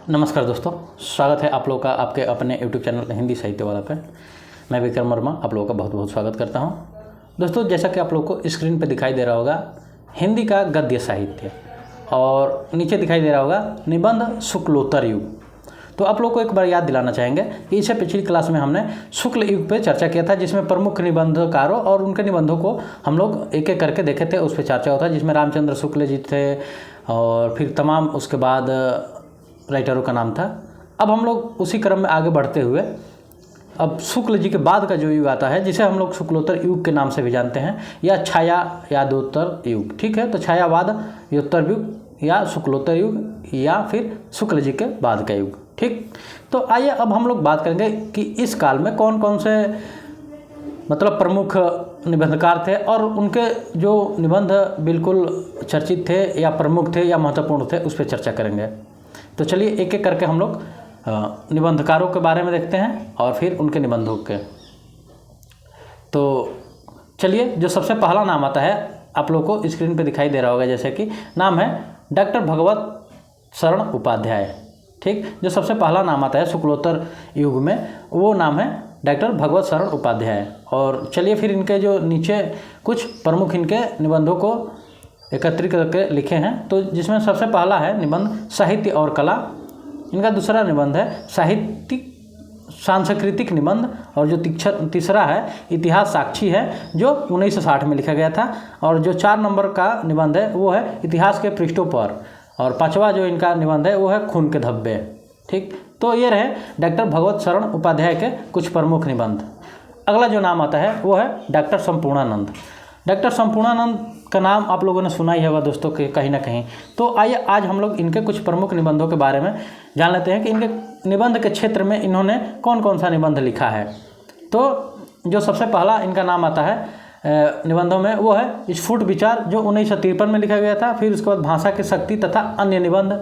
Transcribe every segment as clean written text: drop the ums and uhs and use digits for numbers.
नमस्कार दोस्तों, स्वागत है आप लोगों का आपके अपने YouTube चैनल हिंदी साहित्य वाला पे। मैं विक्रम वर्मा आप लोगों का बहुत बहुत स्वागत करता हूं। दोस्तों, जैसा कि आप लोगों को स्क्रीन पे दिखाई दे रहा होगा हिंदी का गद्य साहित्य और नीचे दिखाई दे रहा होगा निबंध शुक्लोत्तर युग। तो आप लोग को एक बार याद दिलाना चाहेंगे कि इससे पिछली क्लास में हमने शुक्ल युग पे चर्चा किया था, जिसमें प्रमुख निबंधकारों और उनके निबंधों को हम लोग एक एक करके देखे थे। उस पर चर्चा होता है, जिसमें रामचंद्र शुक्ल जी थे और फिर तमाम उसके बाद राइटरों का नाम था। अब हम लोग उसी क्रम में आगे बढ़ते हुए अब शुक्ल जी के बाद का जो युग आता है, जिसे हम लोग शुक्लोत्तर युग के नाम से भी जानते हैं, या छायावादोत्तर युग। ठीक है, तो छायावादोत्तर युग या शुक्लोत्तर युग या फिर शुक्ल जी के बाद का युग। ठीक, तो आइए अब हम लोग बात करेंगे कि इस काल में कौन कौन से मतलब प्रमुख निबंधकार थे और उनके जो निबंध बिल्कुल चर्चित थे या प्रमुख थे या महत्वपूर्ण थे, उस पर चर्चा करेंगे। तो चलिए एक एक करके हम लोग निबंधकारों के बारे में देखते हैं और फिर उनके निबंधों के। तो चलिए, जो सबसे पहला नाम आता है आप लोगों को स्क्रीन पे दिखाई दे रहा होगा, जैसे कि नाम है डॉक्टर भगवत शरण उपाध्याय। ठीक, जो सबसे पहला नाम आता है शुक्लोत्तर युग में, वो नाम है डॉक्टर भगवत शरण उपाध्याय। और चलिए फिर इनके जो नीचे कुछ प्रमुख इनके निबंधों को एकत्रित करके लिखे हैं। तो जिसमें सबसे पहला है निबंध साहित्य और कला। इनका दूसरा निबंध है साहित्यिक सांस्कृतिक निबंध, और जो तीसरा है इतिहास साक्षी है, जो 1960 में लिखा गया था। और जो 4 नंबर का निबंध है वो है इतिहास के पृष्ठों पर, और 5वां जो इनका निबंध है वो है खून के धब्बे। ठीक, तो ये रहे डॉक्टर भगवत शरण उपाध्याय के कुछ प्रमुख निबंध। अगला जो नाम आता है वो है डॉक्टर संपूर्णानंद। डॉक्टर संपूर्णानंद का नाम आप लोगों ने सुना ही होगा दोस्तों के कहीं ना कहीं। तो आइए आज हम लोग इनके कुछ प्रमुख निबंधों के बारे में जान लेते हैं कि इनके निबंध के क्षेत्र में इन्होंने कौन कौन सा निबंध लिखा है। तो जो सबसे पहला इनका नाम आता है निबंधों में वो है स्फुट विचार, जो 1953 में लिखा गया था। फिर उसके बाद भाषा की शक्ति तथा अन्य निबंध।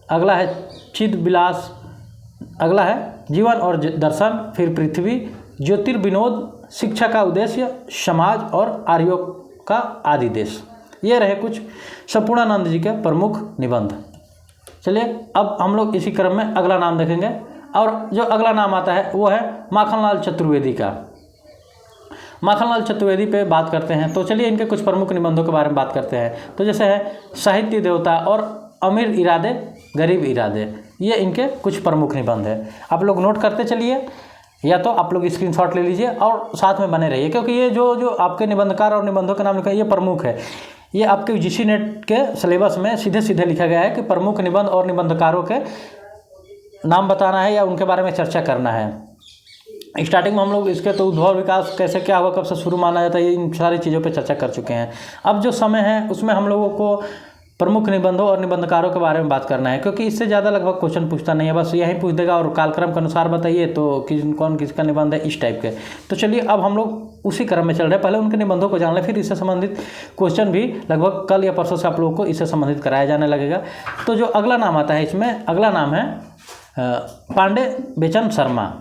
अगला है चिद विलास। अगला है जीवन और दर्शन। फिर पृथ्वी, ज्योतिर्विनोद, शिक्षा का उद्देश्य, समाज और आर्यों का आदि देश। ये रहे कुछ संपूर्णानंद जी के प्रमुख निबंध। चलिए अब हम लोग इसी क्रम में अगला नाम देखेंगे, और जो अगला नाम आता है वो है माखनलाल चतुर्वेदी का। माखनलाल चतुर्वेदी पे बात करते हैं। तो चलिए इनके कुछ प्रमुख निबंधों के बारे में बात करते हैं। तो जैसे है साहित्य देवता और अमीर इरादे गरीब इरादे, ये इनके कुछ प्रमुख निबंध है। आप लोग नोट करते चलिए, या तो आप लोग स्क्रीनशॉट ले लीजिए और साथ में बने रहिए, क्योंकि ये जो आपके निबंधकार और निबंधों के नाम लिखा है ये प्रमुख है। ये आपके यूजीसी नेट के सिलेबस में सीधे सीधे लिखा गया है कि प्रमुख निबंध और निबंधकारों के नाम बताना है या उनके बारे में चर्चा करना है। स्टार्टिंग में हम लोग इसके तो उद्भव विकास कैसे क्या हुआ, कब से शुरू माना जाता है, ये इन सारी चीज़ों पर चर्चा कर चुके हैं। अब जो समय है उसमें हम लोगों को प्रमुख निबंधों और निबंधकारों के बारे में बात करना है, क्योंकि इससे ज़्यादा लगभग क्वेश्चन पूछता नहीं है, बस यही पूछ देगा और कालक्रम के अनुसार बताइए तो कौन किसका निबंध है, इस टाइप के। तो चलिए अब हम लोग उसी क्रम में चल रहे हैं। पहले उनके निबंधों को जान लें, फिर इससे संबंधित क्वेश्चन भी लगभग कल या परसों से आप लोगों को इससे संबंधित कराया जाने लगेगा। तो जो अगला नाम आता है इसमें, अगला नाम है पांडे बेचन शर्मा,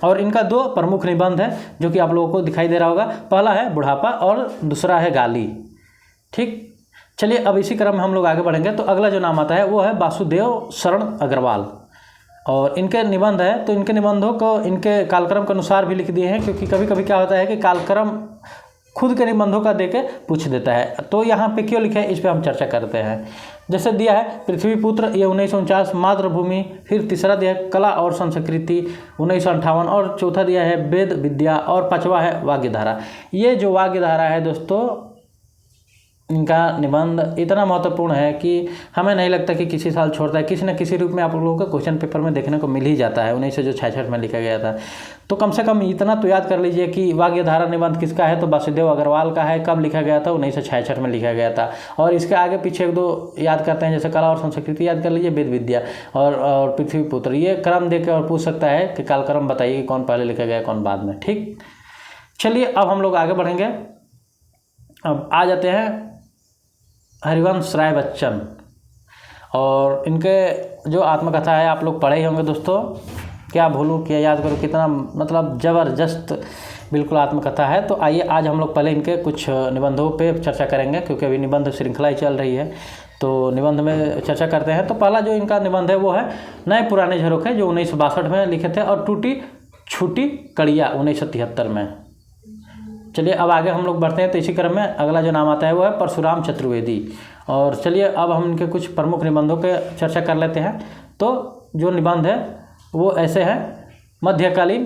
और इनका 2 प्रमुख निबंध है जो कि आप लोगों को दिखाई दे रहा होगा। पहला है बुढ़ापा और दूसरा है गाली। ठीक, चलिए अब इसी क्रम में हम लोग आगे बढ़ेंगे। तो अगला जो नाम आता है वो है वासुदेव शरण अग्रवाल, और इनके निबंध है। तो इनके निबंधों को इनके कालक्रम के अनुसार भी लिख दिए हैं, क्योंकि कभी कभी क्या होता है कि कालक्रम खुद के निबंधों का देके पूछ देता है। तो यहाँ पे क्यों लिखा है इस पर हम चर्चा करते हैं। जैसे दिया है पृथ्वीपुत्र, ये 1949, मातृभूमि। फिर तीसरा दिया है कला और संस्कृति 1958, और चौथा दिया है वेद विद्या, और 5वां है वाग्यधारा। ये जो वाग्यधारा है दोस्तों, इनका निबंध इतना महत्वपूर्ण है कि हमें नहीं लगता कि किसी साल छोड़ता है, किसी न किसी रूप में आप लोगों को क्वेश्चन पेपर में देखने को मिल ही जाता है। 1966 में लिखा गया था। तो कम से कम इतना तो याद कर लीजिए कि वाग्यधारा निबंध किसका है, तो वासुदेव अग्रवाल का है। कब लिखा गया था? 1966 में लिखा गया था। और इसके आगे पीछे 1-2 याद करते हैं, जैसे कला और संस्कृति याद कर लीजिए, वेद विद्या और पृथ्वीपुत्र। ये क्रम देकर और पूछ सकता है कि कालक्रम बताइए कौन पहले लिखा गया कौन बाद में। ठीक, चलिए अब हम लोग आगे बढ़ेंगे। अब आ जाते हैं हरिवंश राय बच्चन, और इनके जो आत्मकथा है आप लोग पढ़े ही होंगे दोस्तों। क्या भूलूं क्या याद करूं, कितना मतलब ज़बरदस्त बिल्कुल आत्मकथा है। तो आइए आज हम लोग पहले इनके कुछ निबंधों पे चर्चा करेंगे, क्योंकि अभी निबंध श्रृंखला ही चल रही है। तो निबंध में चर्चा करते हैं। तो पहला जो इनका निबंध है वो है नए पुराने झरोखे, जो 1962 में लिखे थे, और टूटी छूटी कड़िया 1973 में। चलिए अब आगे हम लोग बढ़ते हैं। तो इसी क्रम में अगला जो नाम आता है वो है परशुराम चतुर्वेदी। और चलिए अब हम इनके कुछ प्रमुख निबंधों के चर्चा कर लेते हैं। तो जो निबंध है वो ऐसे हैं, मध्यकालीन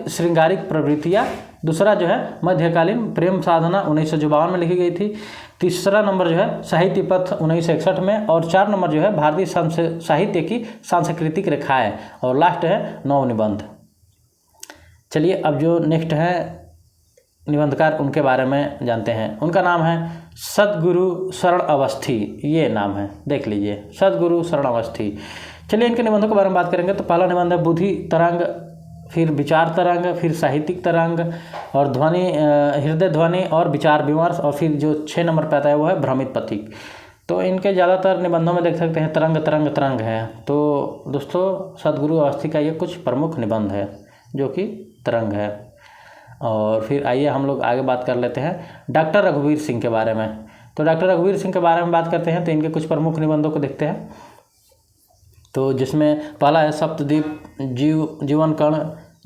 श्रृंगारिक प्रवृत्तियाँ। दूसरा जो है मध्यकालीन प्रेम साधना 1952 में लिखी गई थी। तीसरा नंबर जो है साहित्य पथ 1961 में। और 4 नंबर जो है भारतीय साहित्य की सांस्कृतिक रेखाएं। और लास्ट है नौ निबंध। चलिए अब जो नेक्स्ट है निबंधकार, उनके बारे में जानते हैं। उनका नाम है सद्गुरु शरण अवस्थी, ये नाम है, देख लीजिए, सद्गुरु शरण अवस्थी। चलिए इनके निबंधों के बारे में बात करेंगे। तो पहला निबंध है बुद्धि तरंग, फिर विचार तरंग, फिर साहित्यिक तरंग, और ध्वनि हृदय ध्वनि और विचार विमर्श, और फिर जो 6 नंबर पे आता है वो है भ्रमित प्रतीक। तो इनके ज़्यादातर निबंधों में देख सकते हैं तरंग तरंग तरंग है। तो दोस्तों सद्गुरु अवस्थी का ये कुछ प्रमुख निबंध है जो कि तरंग है। और फिर आइए हम लोग आगे बात कर लेते हैं डॉक्टर रघुवीर सिंह के बारे में। तो डॉक्टर रघुवीर सिंह के बारे में बात करते हैं तो इनके कुछ प्रमुख निबंधों को देखते हैं। तो जिसमें पहला है सप्तद्वीप, जीवन कण,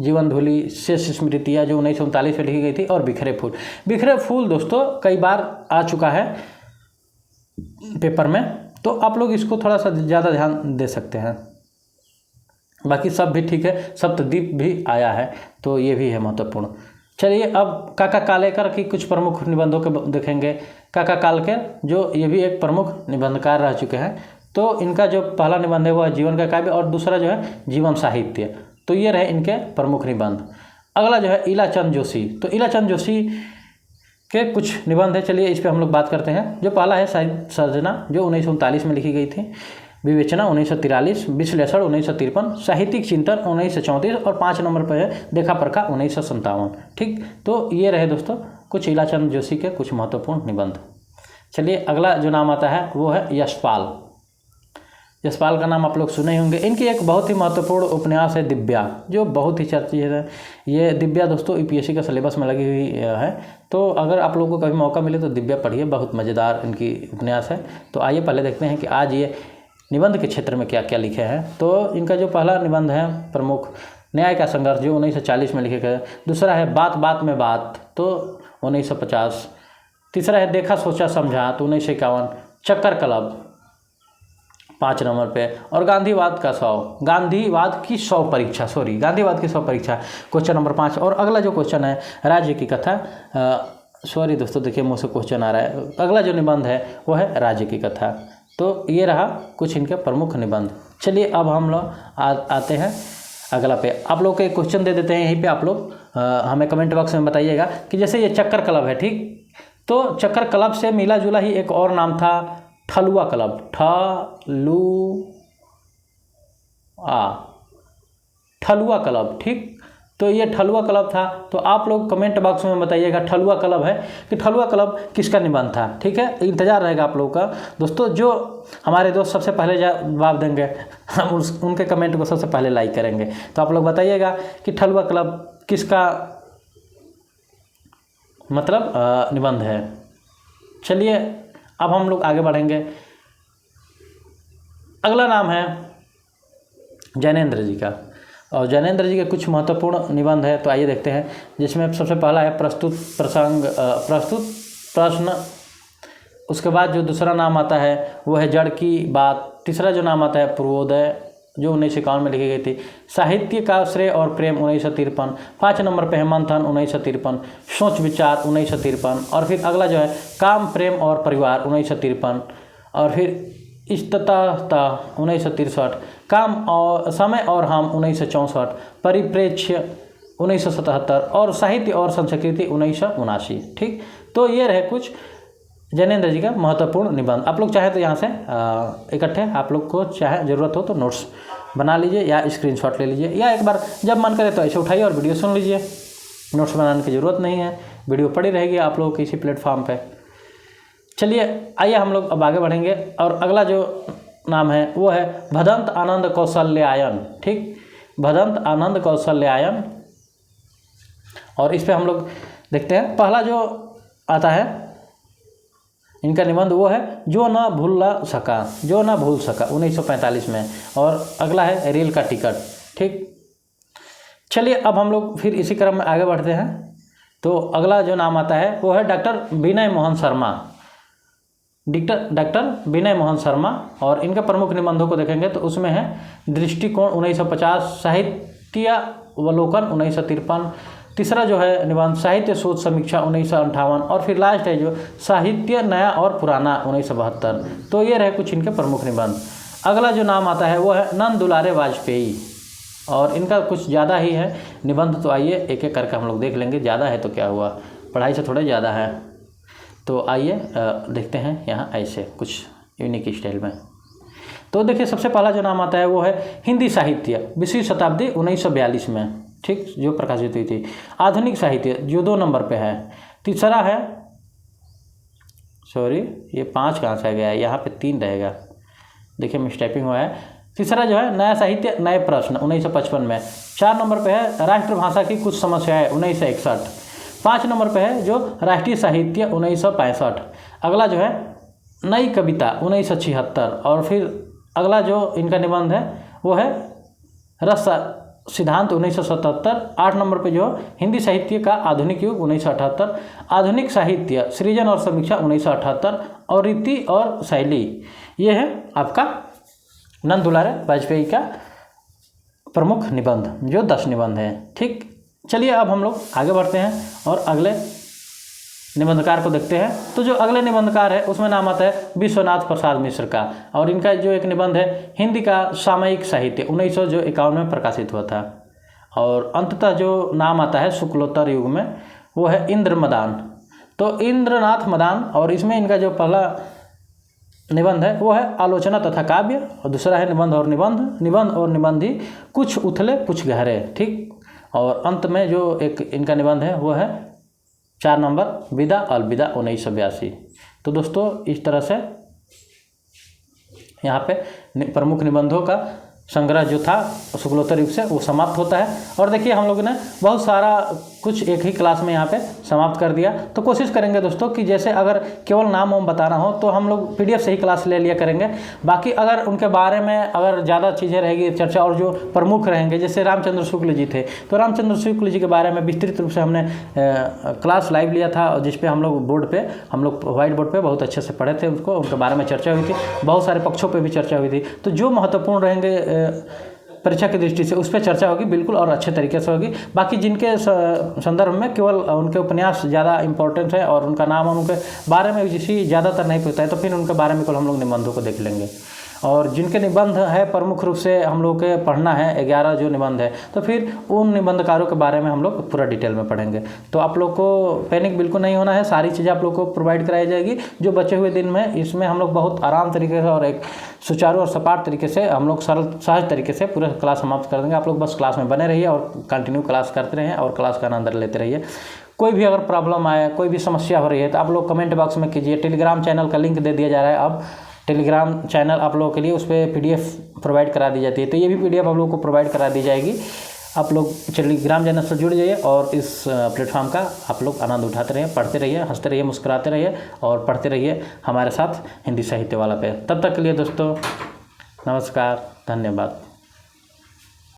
जीवन धूलि, शेष स्मृतियाँ, जो 1939 में लिखी गई थी, और बिखरे फूल। बिखरे फूल दोस्तों कई बार आ चुका है पेपर में, तो आप लोग इसको थोड़ा सा ज़्यादा ध्यान दे सकते हैं। बाकी सब भी ठीक है, सप्तद्वीप भी आया है, तो ये भी है महत्वपूर्ण। चलिए अब काका कालेकर की कुछ प्रमुख निबंधों के देखेंगे। काका कालेकर जो ये भी एक प्रमुख निबंधकार रह चुके हैं। तो इनका जो पहला निबंध है वो है जीवन का काव्य, और दूसरा जो है जीवन साहित्य। तो ये रहे इनके प्रमुख निबंध। अगला जो है इलाचंद जोशी। तो इलाचंद जोशी के कुछ निबंध है, चलिए इस पर हम लोग बात करते हैं। जो पहला है साहित्य सर्जना, जो 1939 में लिखी गई थी। विवेचना 1943, विश्लेषण 1953, साहित्यिक चिंतन 1934, और 5 नंबर पर है देखा परखा 1957। ठीक, तो ये रहे दोस्तों कुछ इलाचंद जोशी के कुछ महत्वपूर्ण निबंध। चलिए अगला जो नाम आता है वो है यशपाल। यशपाल का नाम आप लोग सुने ही होंगे। इनकी एक बहुत ही महत्वपूर्ण उपन्यास है दिव्या, जो बहुत ही चर्चित है। ये दिव्या दोस्तों यूपीएससी का सिलेबस में लगी हुई है। तो अगर आप लोगों को कभी मौका मिले तो दिव्या पढ़िए, बहुत मज़ेदार इनकी उपन्यास है। तो आइए पहले देखते हैं कि आज ये निबंध के क्षेत्र में क्या क्या लिखे हैं। तो इनका जो पहला निबंध है प्रमुख, न्याय का संघर्ष, जो 1940 में लिखे गए। दूसरा है बात बात में बात, तो 1950। तीसरा है देखा सोचा समझा, तो 1951। चक्कर क्लब 5 नंबर पे। और गांधीवाद की 100 परीक्षा, गांधीवाद की 100 परीक्षा, क्वेश्चन नंबर 5। और अगला जो क्वेश्चन है राज्य की कथा, सॉरी दोस्तों देखिए मुँह से क्वेश्चन आ रहा है। अगला जो निबंध है वो है राज्य की कथा। तो ये रहा कुछ इनके प्रमुख निबंध। चलिए अब हम लोग आते हैं अगला पे। आप लोग को एक क्वेश्चन दे देते हैं यहीं पे, आप लोग हमें कमेंट बॉक्स में बताइएगा कि जैसे ये चक्कर क्लब है, ठीक, तो चक्कर क्लब से मिला जुला ही एक और नाम था ठलुआ क्लब, ठलुआ क्लब। ठीक, तो ये ठलुआ क्लब था। तो आप लोग कमेंट बॉक्स में बताइएगा ठलुआ क्लब है कि ठलुआ क्लब किसका निबंध था। ठीक है, इंतजार रहेगा आप लोगों का दोस्तों। जो हमारे दोस्त सबसे पहले जवाब देंगे हम उनके कमेंट को सबसे पहले लाइक करेंगे। तो आप लोग बताइएगा कि ठलुआ क्लब किसका मतलब निबंध है। चलिए अब हम लोग आगे बढ़ेंगे। अगला नाम है जैनेन्द्र जी का, और जैनेन्द्र जी के कुछ महत्वपूर्ण निबंध है। तो आइए देखते हैं, जिसमें सबसे पहला है प्रस्तुत प्रश्न। उसके बाद जो दूसरा नाम आता है वो है जड़ की बात। तीसरा जो नाम आता है पूर्वोदय, जो 1951 में लिखी गई थी। साहित्य का श्रेय और प्रेम 1953। 5 नंबर पे है मंथन 1953। सोच विचार 1953। और फिर अगला जो है काम प्रेम और परिवार 1953। और फिर इष्टता 1963। काम और समय और हम 1964। परिप्रेक्ष्य 1977। और साहित्य और संस्कृति 1979। ठीक, तो ये रहे कुछ जैनेन्द्र जी का महत्वपूर्ण निबंध। आप लोग चाहे तो यहाँ से इकट्ठे, आप लोग को चाहे ज़रूरत हो तो नोट्स बना लीजिए या स्क्रीनशॉट ले लीजिए, या एक बार जब मन करे तो ऐसे उठाइए और वीडियो सुन लीजिए। नोट्स बनाने की ज़रूरत नहीं है, वीडियो पड़ी रहेगी आप लोगों की इसी प्लेटफॉर्म पे। चलिए आइए हम लोग अब आगे बढ़ेंगे। और अगला जो नाम है वो है भदंत आनंद कौशल्यायन। ठीक, भदंत आनंद कौशल्यायन। और इस पर हम लोग देखते हैं। पहला जो आता है इनका निबंध वो है जो न भूल सका, जो न भूल सका 1945 में। और अगला है रेल का टिकट। ठीक, चलिए अब हम लोग फिर इसी क्रम में आगे बढ़ते हैं। तो अगला जो नाम आता है वो है डॉक्टर विनय मोहन शर्मा। डॉक्टर विनय मोहन शर्मा, और इनके प्रमुख निबंधों को देखेंगे तो उसमें है दृष्टिकोण 1950, साहित्यावलोकन 1953, तीसरा जो है निबंध साहित्य शोध समीक्षा 1958, और फिर लास्ट है जो साहित्य नया और पुराना 1972। तो ये रहे कुछ इनके प्रमुख निबंध। अगला जो नाम आता है वो है नंद दुलारे वाजपेयी, और इनका कुछ ज़्यादा ही है निबंध। तो आइए एक एक करके हम लोग देख लेंगे। ज़्यादा है तो क्या हुआ, पढ़ाई से थोड़ा ज़्यादा है। तो आइए देखते हैं यहाँ ऐसे कुछ यूनिक स्टाइल में। तो देखिए सबसे पहला जो नाम आता है वो है हिंदी साहित्य 20वीं शताब्दी 1942 में, ठीक, जो प्रकाशित हुई थी। आधुनिक साहित्य जो 2 नंबर पे है। तीसरा है, सॉरी ये 5 कहाँ से आ गया है, यहाँ पे 3 रहेगा, देखिए मिसटाइपिंग हुआ है। तीसरा जो है नया साहित्य नए प्रश्न 1955 में। 4 नंबर पे है राष्ट्रभाषा की कुछ समस्याएं 1961। 5 नंबर पे है जो राष्ट्रीय साहित्य 1965। अगला जो है नई कविता 1976, और फिर अगला जो इनका निबंध है वो है रस सिद्धांत 1977। 8 नंबर पे जो हिंदी साहित्य का आधुनिक युग 1978, आधुनिक साहित्य सृजन और समीक्षा 1978, और रीति और शैली, ये है आपका नंद दुलारे वाजपेयी का प्रमुख निबंध, जो 10 निबंध हैं। ठीक, चलिए अब हम लोग आगे बढ़ते हैं और अगले निबंधकार को देखते हैं। तो जो अगले निबंधकार है उसमें नाम आता है विश्वनाथ प्रसाद मिश्र का, और इनका जो एक निबंध है हिंदी का सामयिक साहित्य 1951 में प्रकाशित हुआ था। और अंततः जो नाम आता है शुक्लोत्तर युग में वो है इंद्रमदान, तो इंद्रनाथ मदान। और इसमें इनका जो पहला निबंध है वो है आलोचना तथा काव्य, और दूसरा है निबंध और निबंधी कुछ उथले कुछ गहरे। ठीक, और अंत में जो एक इनका निबंध है वो है 4 नंबर विदा अलविदा 1982। तो दोस्तों इस तरह से यहाँ पे प्रमुख निबंधों का संग्रह जो था शुक्लोत्तर युग से वो समाप्त होता है। और देखिए हम लोगों ने बहुत सारा कुछ एक ही क्लास में यहाँ पे समाप्त कर दिया। तो कोशिश करेंगे दोस्तों कि जैसे अगर केवल नाम वाम बताना हो तो हम लोग PDF से ही क्लास ले लिया करेंगे। बाकी अगर उनके बारे में अगर ज़्यादा चीज़ें रहेगी चर्चा, और जो प्रमुख रहेंगे जैसे रामचंद्र शुक्ल जी थे, तो रामचंद्र शुक्ल जी के बारे में विस्तृत रूप से हमने क्लास लाइव लिया था, जिस पे हम लोग बोर्ड पे व्हाइट बोर्ड पे बहुत अच्छे से पढ़े थे उसको, उनके बारे में चर्चा हुई थी, बहुत सारे पक्षों पर भी चर्चा हुई थी। तो जो महत्वपूर्ण रहेंगे परीक्षा की दृष्टि से उस पर चर्चा होगी बिल्कुल, और अच्छे तरीके से होगी। बाकी जिनके संदर्भ में केवल उनके उपन्यास ज़्यादा इंपॉर्टेंट है और उनका नाम और उनके बारे में जिसी ज़्यादातर नहीं पता है, तो फिर उनके बारे में केवल हम लोग निबंधों को देख लेंगे। और जिनके निबंध है प्रमुख रूप से हम लोग के पढ़ना है 11 जो निबंध है, तो फिर उन निबंधकारों के बारे में हम लोग पूरा डिटेल में पढ़ेंगे। तो आप लोग को पैनिक बिल्कुल नहीं होना है, सारी चीज़ें आप लोग को प्रोवाइड कराई जाएगी। जो बचे हुए दिन में इसमें हम लोग बहुत आराम तरीके से और एक सुचारू और सपाट तरीके से हम लोग सरल सहज तरीके से पूरा क्लास समाप्त कर देंगे। आप लोग बस क्लास में बने रहिए और कंटिन्यू क्लास करते रहें और क्लास का आनंद लेते रहिए। कोई भी अगर प्रॉब्लम आए, कोई भी समस्या हो रही है तो आप लोग कमेंट बॉक्स में कीजिए। टेलीग्राम चैनल का लिंक दे दिया जा रहा है, अब टेलीग्राम चैनल आप लोगों के लिए उस पर PDF प्रोवाइड करा दी जाती है, तो ये भी PDF आप लोगों को प्रोवाइड करा दी जाएगी। आप लोग टेलीग्राम चैनल से जुड़ जाइए और इस प्लेटफॉर्म का आप लोग आनंद उठाते रहिए, पढ़ते रहिए, हंसते रहिए, मुस्कुराते रहिए और पढ़ते रहिए हमारे साथ हिंदी साहित्य वाला पे। तब तक के लिए दोस्तों नमस्कार, धन्यवाद।